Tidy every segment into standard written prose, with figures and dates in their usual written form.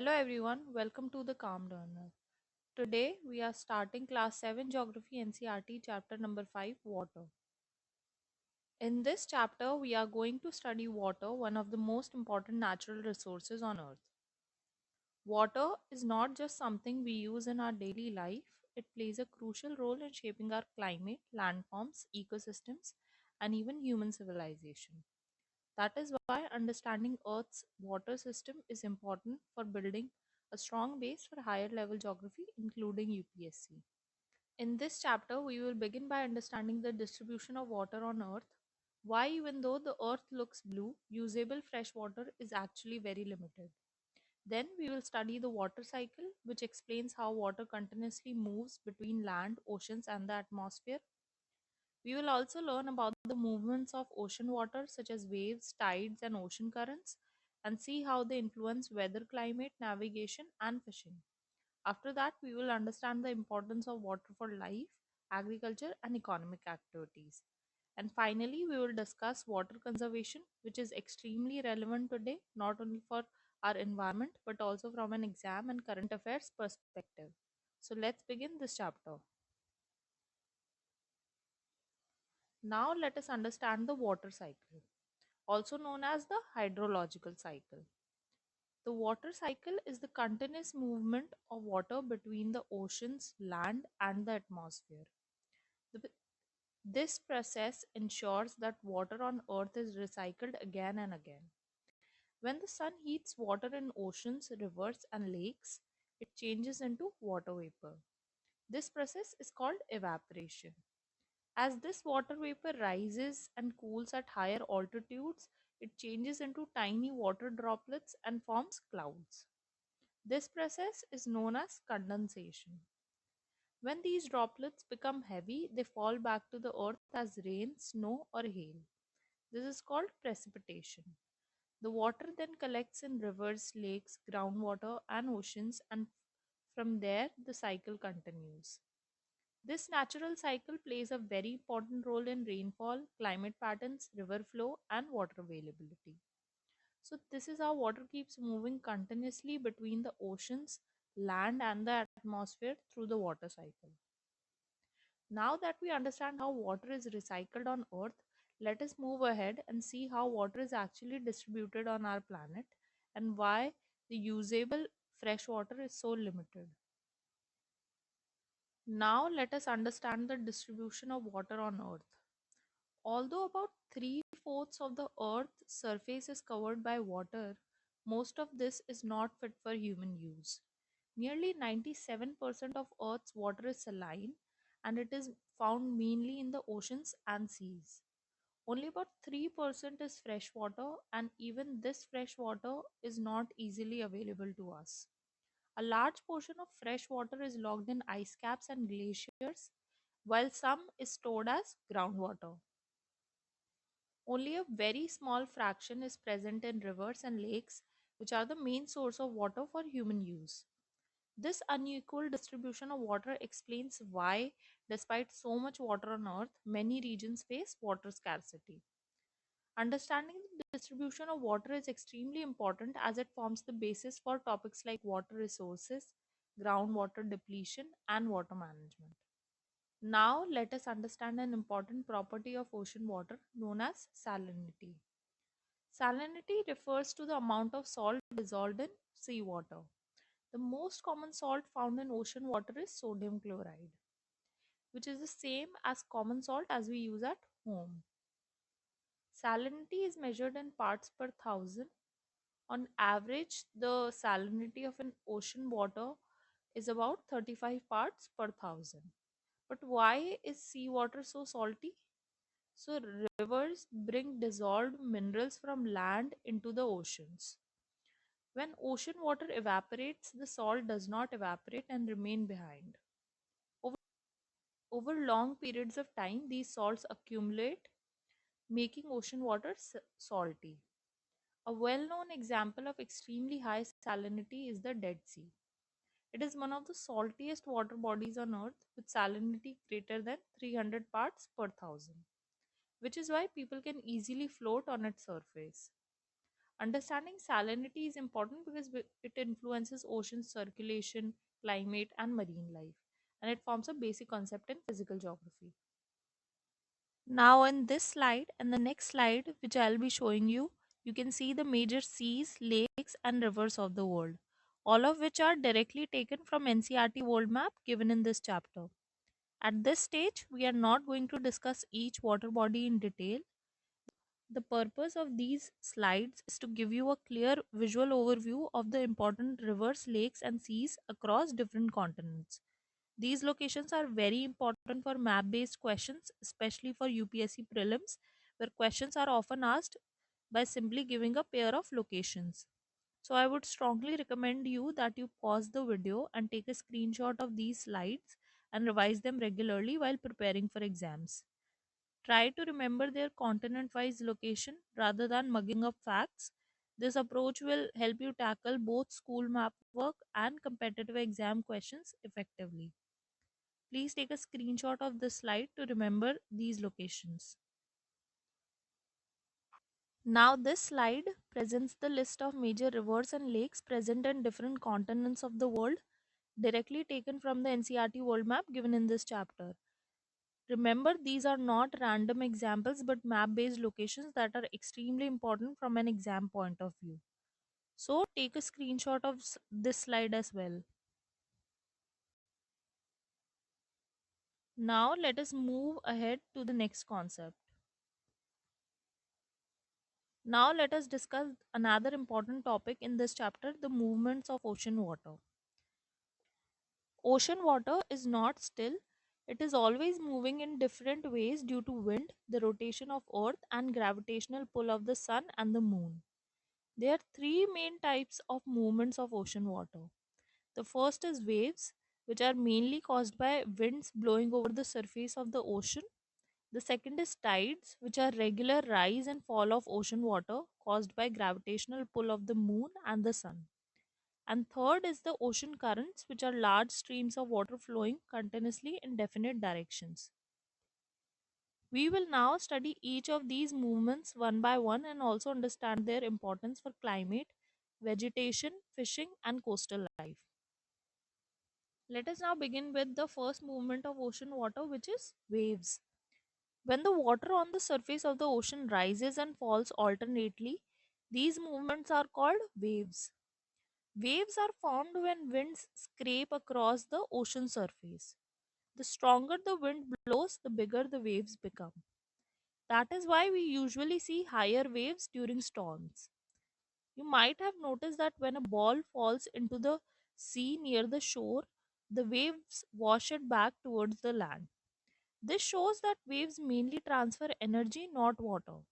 Hello everyone, welcome to the Calm Learner. Today we are starting class 7 Geography NCERT chapter number 5 Water. In this chapter we are going to study water, one of the most important natural resources on earth. Water is not just something we use in our daily life, it plays a crucial role in shaping our climate, landforms, ecosystems, and even human civilization. That is why understanding Earth's water system is important for building a strong base for higher level geography, including UPSC. In this chapter, we will begin by understanding the distribution of water on Earth, why, even though the Earth looks blue, usable fresh water is actually very limited. Then, we will study the water cycle, which explains how water continuously moves between land, oceans, and the atmosphere. We will also learn about the movements of ocean water, such as waves, tides, and ocean currents, and see how they influence weather, climate, navigation, and fishing. After that, we will understand the importance of water for life, agriculture, and economic activities. And finally, we will discuss water conservation, which is extremely relevant today, not only for our environment but also from an exam and current affairs perspective. So, let's begin this chapter. Now, let us understand the water cycle, also known as the hydrological cycle. The water cycle is the continuous movement of water between the oceans, land, and the atmosphere. The- This process ensures that water on Earth is recycled again and again. When the sun heats water in oceans, rivers, and lakes, it changes into water vapor. This process is called evaporation. As this water vapor rises and cools at higher altitudes, it changes into tiny water droplets and forms clouds. This process is known as condensation. When these droplets become heavy, they fall back to the earth as rain, snow, or hail. This is called precipitation. The water then collects in rivers, lakes, groundwater, and oceans, and from there the cycle continues. This natural cycle plays a very important role in rainfall, climate patterns, river flow, and water availability. So, this is how water keeps moving continuously between the oceans, land, and the atmosphere through the water cycle. Now that we understand how water is recycled on Earth, let us move ahead and see how water is actually distributed on our planet and why the usable fresh water is so limited. Now, let us understand the distribution of water on Earth. Although about three-fourths of the Earth's surface is covered by water, most of this is not fit for human use. Nearly 97% of Earth's water is saline and it is found mainly in the oceans and seas. Only about 3% is fresh water, and even this fresh water is not easily available to us. A large portion of fresh water is locked in ice caps and glaciers, while some is stored as groundwater. Only a very small fraction is present in rivers and lakes, which are the main source of water for human use. This unequal distribution of water explains why, despite so much water on Earth, many regions face water scarcity. Understanding the distribution of water is extremely important as it forms the basis for topics like water resources, groundwater depletion, and water management. Now, let us understand an important property of ocean water known as salinity. Salinity refers to the amount of salt dissolved in seawater. The most common salt found in ocean water is sodium chloride, which is the same as common salt as we use at home. Salinity is measured in parts per thousand. On average, the salinity of an ocean water is about 35 parts per thousand. But why is seawater so salty? So, rivers bring dissolved minerals from land into the oceans. When ocean water evaporates, the salt does not evaporate and remain behind. Over, over long periods of time, these salts accumulate, making ocean water salty. A well known example of extremely high salinity is the Dead Sea. It is one of the saltiest water bodies on earth with salinity greater than 300 parts per thousand, which is why people can easily float on its surface. Understanding salinity is important because it influences ocean circulation, climate, and marine life, and it forms a basic concept in physical geography. Now, in this slide and the next slide, which I'll be showing you, you can see the major seas, lakes, and rivers of the world, all of which are directly taken from NCERT World Map given in this chapter. At this stage, we are not going to discuss each water body in detail. The purpose of these slides is to give you a clear visual overview of the important rivers, lakes, and seas across different continents. These locations are very important for map based questions, especially for UPSC Prelims, where questions are often asked by simply giving a pair of locations. So, I would strongly recommend you that you pause the video and take a screenshot of these slides and revise them regularly while preparing for exams. Try to remember their continent wise location rather than mugging up facts. This approach will help you tackle both school map work and competitive exam questions effectively. Please take a screenshot of this slide to remember these locations. Now, this slide presents the list of major rivers and lakes present in different continents of the world, directly taken from the NCERT world map given in this chapter. Remember, these are not random examples but map based locations that are extremely important from an exam point of view. So, take a screenshot of this slide as well. Now, let us move ahead to the next concept. Now, let us discuss another important topic in this chapter, the movements of ocean water. Ocean water is not still, it is always moving in different ways due to wind, the rotation of Earth, and gravitational pull of the sun and the moon. There are three main types of movements of ocean water. The first is waves, which are mainly caused by winds blowing over the surface of the ocean. The second is tides, which are regular rise and fall of ocean water caused by gravitational pull of the moon and the sun. And third is the ocean currents, which are large streams of water flowing continuously in definite directions. We will now study each of these movements one by one and also understand their importance for climate, vegetation, fishing, and coastal life. Let us now begin with the first movement of ocean water, which is waves. When the water on the surface of the ocean rises and falls alternately, these movements are called waves. Waves are formed when winds scrape across the ocean surface. The stronger the wind blows, the bigger the waves become. That is why we usually see higher waves during storms. You might have noticed that when a ball falls into the sea near the shore, the waves wash it back towards the land. This shows that waves mainly transfer energy, not water.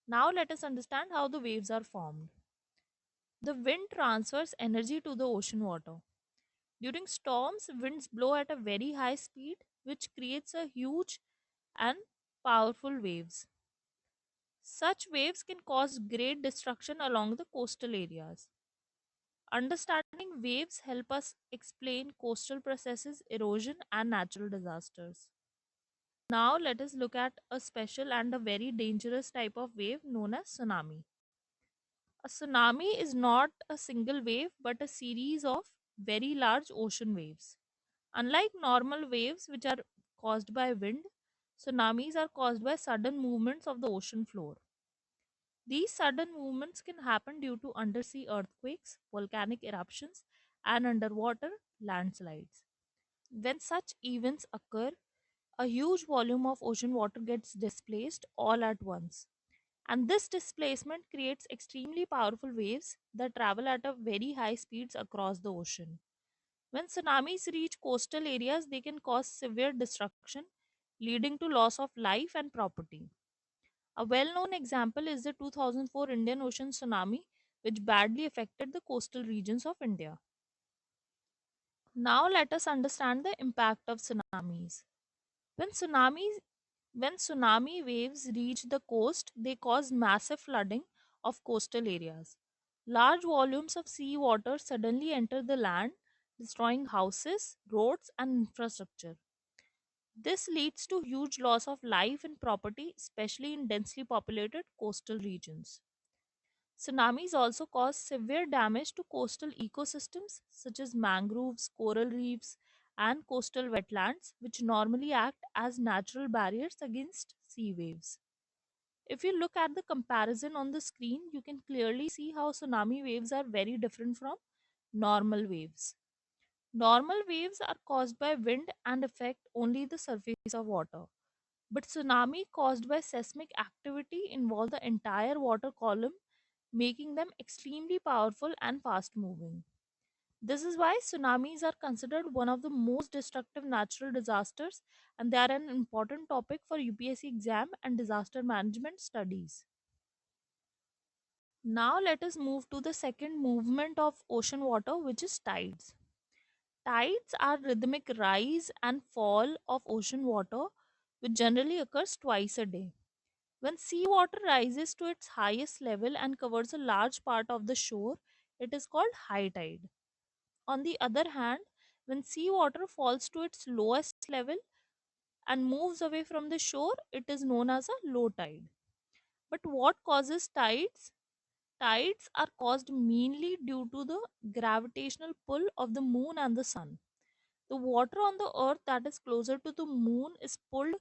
Now let us understand how the waves are formed. The wind transfers energy to the ocean water. During storms, winds blow at a very high speed, which creates a huge and powerful waves. Such waves can cause great destruction along the coastal areas. Understanding waves help us explain coastal processes, erosion, and natural disasters. Now let us look at a special and a very dangerous type of wave known as tsunami. A tsunami is not a single wave but a series of very large ocean waves. Unlike normal waves which are caused by wind, tsunamis are caused by sudden movements of the ocean floor. These sudden movements can happen due to undersea earthquakes, volcanic eruptions, and underwater landslides. When such events occur, a huge volume of ocean water gets displaced all at once. And this displacement creates extremely powerful waves that travel at a very high speeds across the ocean. When tsunamis reach coastal areas, they can cause severe destruction, leading to loss of life and property. A well known example is the 2004 Indian Ocean tsunami, which badly affected the coastal regions of India. Now, let us understand the impact of tsunamis. When tsunamis when tsunami waves reach the coast, they cause massive flooding of coastal areas. Large volumes of sea water suddenly enter the land, destroying houses, roads, and infrastructure. This leads to huge loss of life and property, especially in densely populated coastal regions. Tsunamis also cause severe damage to coastal ecosystems such as mangroves, coral reefs, and coastal wetlands, which normally act as natural barriers against sea waves. If you look at the comparison on the screen, you can clearly see how tsunami waves are very different from normal waves. Normal waves are caused by wind and affect only the surface of water. But tsunami caused by seismic activity involve the entire water column, making them extremely powerful and fast moving. This is why tsunamis are considered one of the most destructive natural disasters, and they are an important topic for UPSC exam and disaster management studies. Now let us move to the second movement of ocean water, which is tides. Tides are rhythmic rise and fall of ocean water, which generally occurs twice a day. When seawater rises to its highest level and covers a large part of the shore, it is called high tide. On the other hand, when seawater falls to its lowest level and moves away from the shore, it is known as a low tide. But what causes tides? Tides are caused mainly due to the gravitational pull of the moon and the sun. The water on the earth that is closer to the moon is pulled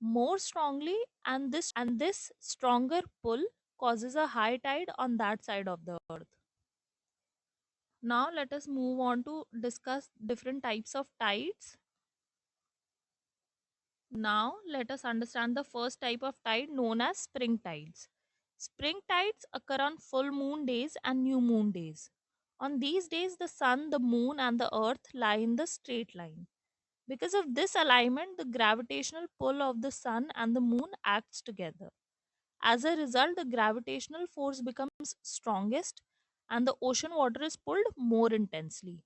more strongly, and this stronger pull causes a high tide on that side of the earth. Now let us move on to discuss different types of tides. Now let us understand the first type of tide known as spring tides. Spring tides occur on full moon days and new moon days. On these days, the sun, the moon, and the earth lie in the straight line. Because of this alignment, the gravitational pull of the sun and the moon acts together. As a result, the gravitational force becomes strongest and the ocean water is pulled more intensely.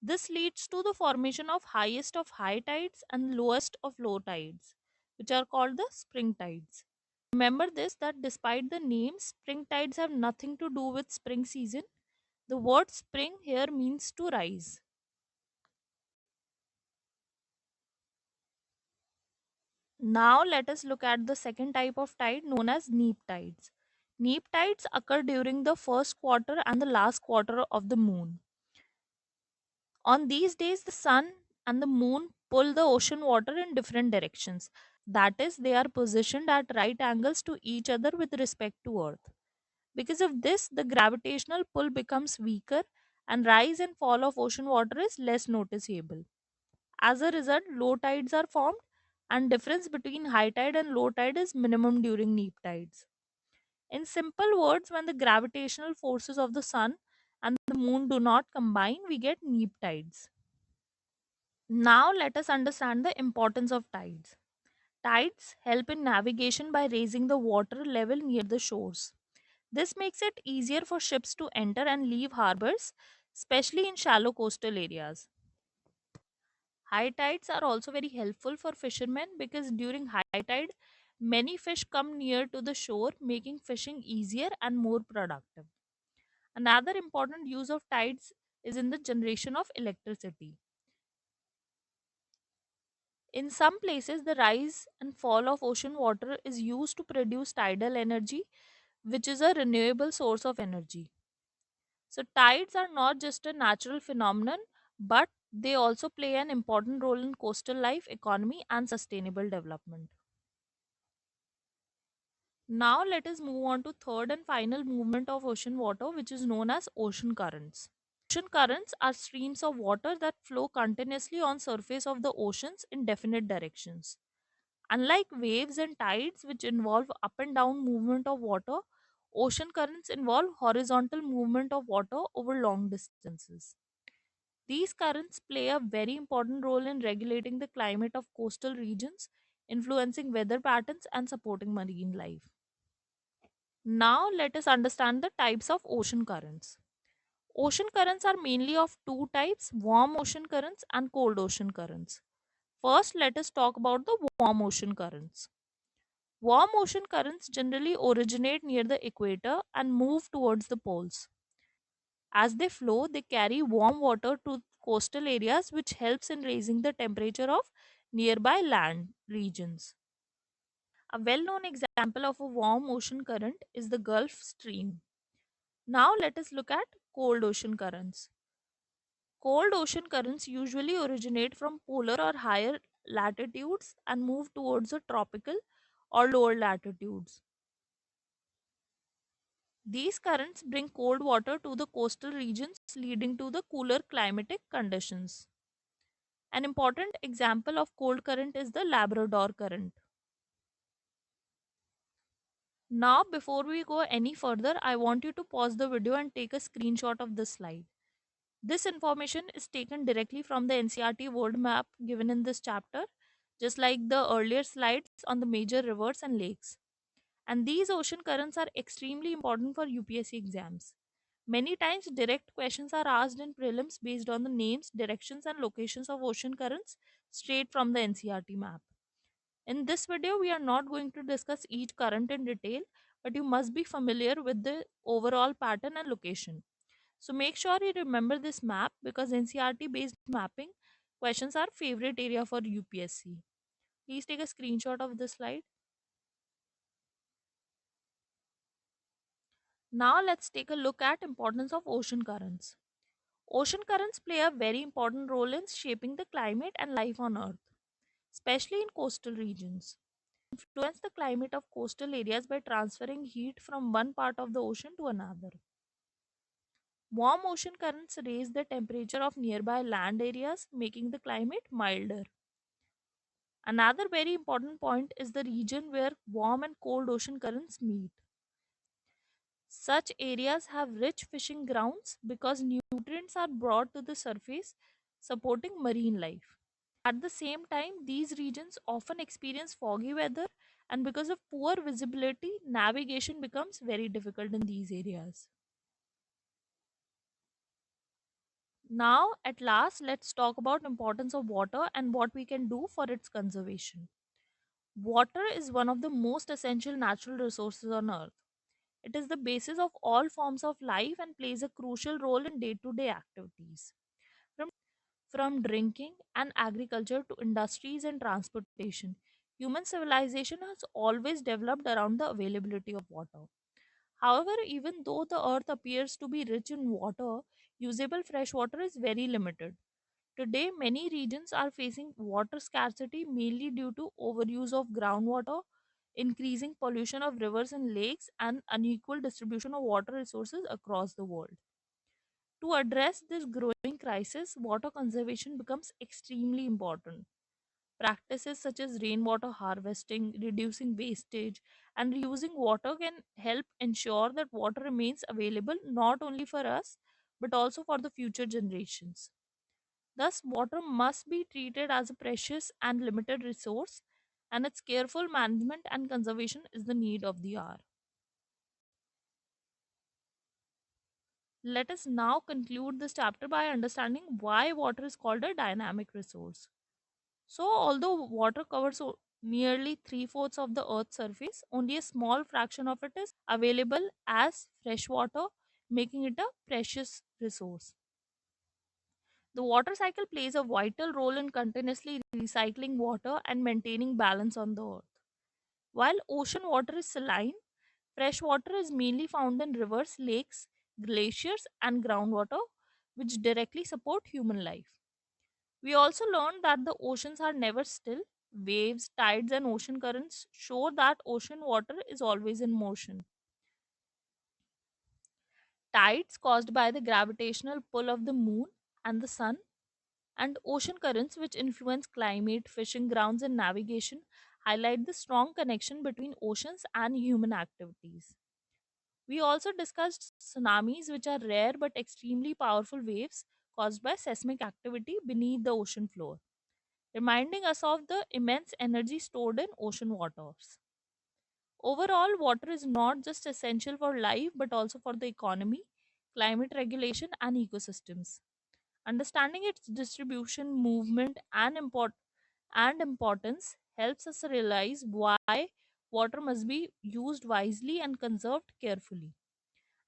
This leads to the formation of highest of high tides and lowest of low tides, which are called the spring tides. Remember this, that despite the name, spring tides have nothing to do with spring season. The word spring here means to rise. Now let us look at the second type of tide known as neap tides. Neap tides occur during the first quarter and the last quarter of the moon. On these days, the sun and the moon pull the ocean water in different directions. That is, they are positioned at right angles to each other with respect to Earth. Because of this, the gravitational pull becomes weaker and rise and fall of ocean water is less noticeable. As a result, low tides are formed and difference between high tide and low tide is minimum during neap tides. In simple words, when the gravitational forces of the sun and the moon do not combine, we get neap tides. Now let us understand the importance of tides. Tides help in navigation by raising the water level near the shores. This makes it easier for ships to enter and leave harbors, especially in shallow coastal areas. High tides are also very helpful for fishermen because during high tide, many fish come near to the shore, making fishing easier and more productive. Another important use of tides is in the generation of electricity. In some places, the rise and fall of ocean water is used to produce tidal energy, which is a renewable source of energy. So, tides are not just a natural phenomenon, but they also play an important role in coastal life, economy, and sustainable development. Now, let us move on to third and final movement of ocean water, which is known as ocean currents. Ocean currents are streams of water that flow continuously on surface of the oceans in definite directions. Unlike waves and tides, which involve up and down movement of water, ocean currents involve horizontal movement of water over long distances. These currents play a very important role in regulating the climate of coastal regions, influencing weather patterns, and supporting marine life. Now, let us understand the types of ocean currents. Ocean currents are mainly of two types: warm ocean currents and cold ocean currents. First, let us talk about the warm ocean currents. Warm ocean currents generally originate near the equator and move towards the poles. As they flow, they carry warm water to coastal areas, which helps in raising the temperature of nearby land regions. A well known example of a warm ocean current is the Gulf Stream. Now let us look at cold ocean currents. Cold ocean currents usually originate from polar or higher latitudes and move towards the tropical or lower latitudes. These currents bring cold water to the coastal regions, leading to the cooler climatic conditions. An important example of cold current is the Labrador current. Now, before we go any further, I want you to pause the video and take a screenshot of this slide. This information is taken directly from the NCERT world map given in this chapter, just like the earlier slides on the major rivers and lakes. And these ocean currents are extremely important for UPSC exams. Many times, direct questions are asked in prelims based on the names, directions, and locations of ocean currents straight from the NCERT map. In this video, we are not going to discuss each current in detail, but you must be familiar with the overall pattern and location. So make sure you remember this map because NCERT based mapping questions are favorite area for UPSC. Please take a screenshot of this slide. Now let's take a look at importance of ocean currents. Ocean currents play a very important role in shaping the climate and life on Earth, especially in coastal regions. Influence the climate of coastal areas by transferring heat from one part of the ocean to another. Warm ocean currents raise the temperature of nearby land areas, making the climate milder. Another very important point is the region where warm and cold ocean currents meet. Such areas have rich fishing grounds because nutrients are brought to the surface, supporting marine life. At the same time, these regions often experience foggy weather, and because of poor visibility, navigation becomes very difficult in these areas. Now, at last, let's talk about importance of water and what we can do for its conservation. Water is one of the most essential natural resources on earth. It is the basis of all forms of life and plays a crucial role in day-to-day activities. From From drinking and agriculture to industries and transportation, human civilization has always developed around the availability of water. However, even though the earth appears to be rich in water, usable fresh water is very limited. Today, many regions are facing water scarcity mainly due to overuse of groundwater, increasing pollution of rivers and lakes, and unequal distribution of water resources across the world. To address this growing crisis, water conservation becomes extremely important. Practices such as rainwater harvesting, reducing wastage, and reusing water can help ensure that water remains available not only for us but also for the future generations. Thus, water must be treated as a precious and limited resource, and its careful management and conservation is the need of the hour. Let us now conclude this chapter by understanding why water is called a dynamic resource. So, although water covers nearly three-fourths of the Earth's surface, only a small fraction of it is available as fresh water, making it a precious resource. The water cycle plays a vital role in continuously recycling water and maintaining balance on the Earth. While ocean water is saline, fresh water is mainly found in rivers, lakes, glaciers, and groundwater, which directly support human life. We also learned that the oceans are never still. Waves, tides, and ocean currents show that ocean water is always in motion. Tides, caused by the gravitational pull of the moon and the sun, and ocean currents, which influence climate, fishing grounds, and navigation, highlight the strong connection between oceans and human activities. We also discussed tsunamis, which are rare but extremely powerful waves caused by seismic activity beneath the ocean floor, reminding us of the immense energy stored in ocean waters. Overall, water is not just essential for life but also for the economy, climate regulation, and ecosystems. Understanding its distribution, movement, and importance helps us realize why water must be used wisely and conserved carefully.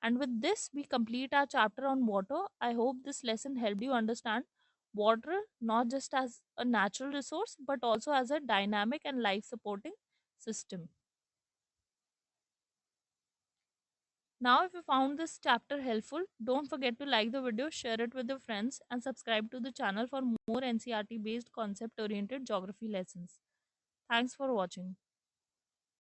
And with this, we complete our chapter on water. I hope this lesson helped you understand water not just as a natural resource but also as a dynamic and life supporting system. Now, if you found this chapter helpful, don't forget to like the video, share it with your friends, and subscribe to the channel for more NCRT based concept oriented geography lessons. Thanks for watching.